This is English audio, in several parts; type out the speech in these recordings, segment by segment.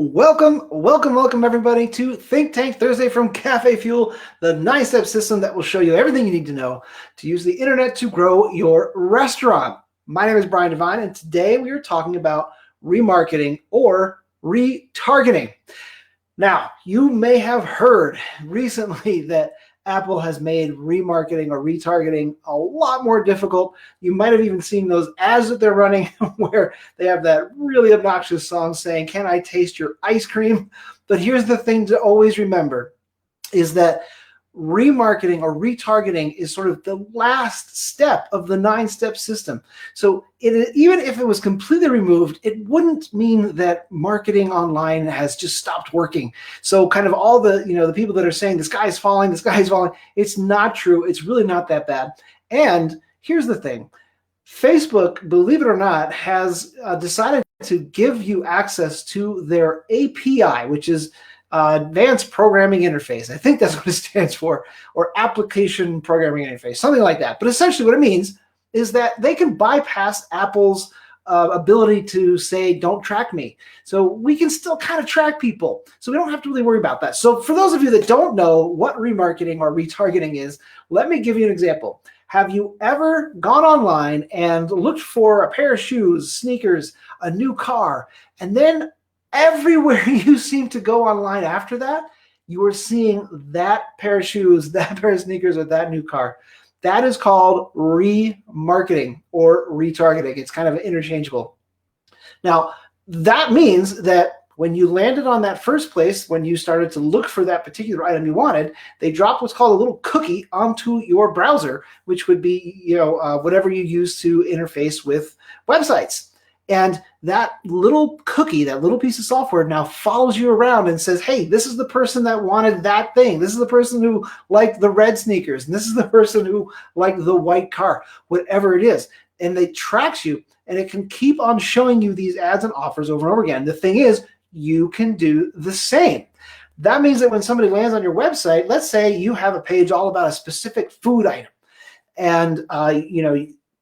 Welcome everybody to Think Tank Thursday from CafeFuel, the 9-step system that will show you everything you need to know to use the internet to grow your restaurant. My name is Brian Devine, and today we are talking about remarketing or retargeting. Now, you may have heard recently that Apple has made remarketing or retargeting a lot more difficult. You might have even seen those ads that they're running where they have that really obnoxious song saying, "Can I taste your ice cream?" But here's the thing to always remember is that remarketing or retargeting is sort of the last step of the 9-step system. So even if it was completely removed, it wouldn't mean that marketing online has just stopped working. So kind of all the people that are saying the sky is falling, it's not true. It's really not that bad. And here's the thing. Facebook, believe it or not, has decided to give you access to their API, which is Advanced Programming Interface. I think that's what it stands for, or Application Programming Interface, something like that. But essentially what it means is that they can bypass Apple's ability to say, don't track me. So we can still kind of track people. So we don't have to really worry about that. So for those of you that don't know what remarketing or retargeting is, let me give you an example. Have you ever gone online and looked for a pair of shoes, sneakers, a new car, and then everywhere you seem to go online after that, you are seeing that pair of shoes, that pair of sneakers, or that new car? That is called remarketing or retargeting. It's kind of interchangeable. Now, that means that when you landed on that first place, when you started to look for that particular item you wanted, they dropped what's called a little cookie onto your browser, which would be whatever you use to interface with websites. And that little cookie, that little piece of software now follows you around and says, hey, this is the person that wanted that thing. This is the person who liked the red sneakers. And this is the person who liked the white car, whatever it is. And it tracks you, and it can keep on showing you these ads and offers over and over again. The thing is, you can do the same. That means that when somebody lands on your website, let's say you have a page all about a specific food item, and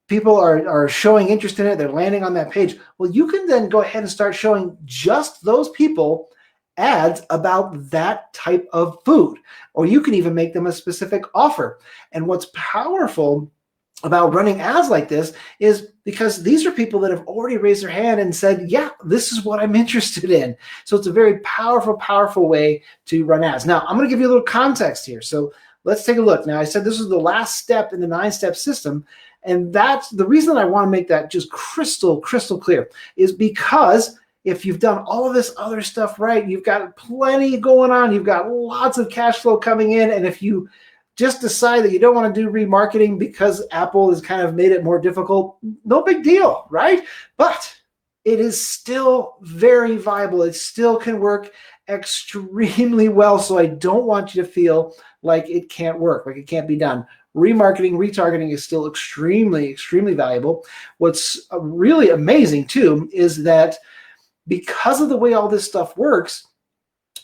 people are showing interest in it, they're landing on that page. Well, you can then go ahead and start showing just those people ads about that type of food, or you can even make them a specific offer. And what's powerful about running ads like this is because these are people that have already raised their hand and said, yeah, this is what I'm interested in. So it's a very powerful way to run ads. Now, I'm going to give you a little context here. So let's take a look. Now, I said this is the last step in the 9-step system. And that's the reason I want to make that just crystal clear is because if you've done all of this other stuff right, you've got plenty going on, you've got lots of cash flow coming in, and if you just decide that you don't want to do remarketing because Apple has kind of made it more difficult, no big deal, right? But it is still very viable. It still can work extremely well, so I don't want you to feel like it can't work, like it can't be done. Remarketing, retargeting is still extremely valuable. What's really amazing too is that because of the way all this stuff works,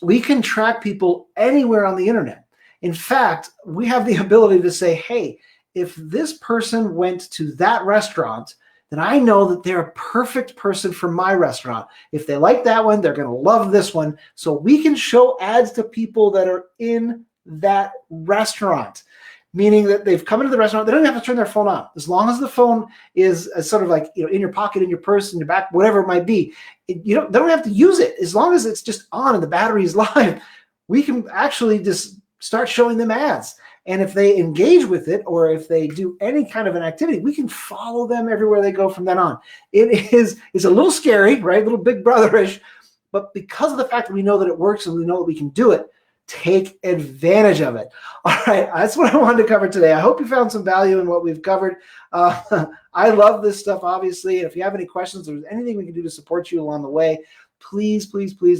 we can track people anywhere on the internet. In fact, we have the ability to say, hey, if this person went to that restaurant, then I know that they're a perfect person for my restaurant. If they like that one, they're going to love this one. So we can show ads to people that are in that restaurant, meaning that they've come into the restaurant. They don't have to turn their phone on. As long as the phone is sort of like in your pocket, in your purse, in your back, whatever it might be, they don't have to use it. As long as it's just on and the battery is live, we can actually just start showing them ads. And if they engage with it, or if they do any kind of an activity, we can follow them everywhere they go from then on. It's a little scary, right? A little Big Brother-ish, but because of the fact that we know that it works and we know that we can do it, take advantage of it. All right, that's what I wanted to cover today. I hope you found some value in what we've covered. I love this stuff, obviously. And if you have any questions or there's anything we can do to support you along the way, please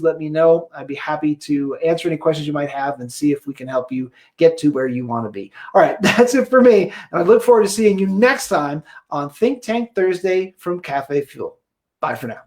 let me know. I'd be happy to answer any questions you might have and see if we can help you get to where you want to be. All right, that's it for me. And I look forward to seeing you next time on Think Tank Thursday from CafeFuel. Bye for now.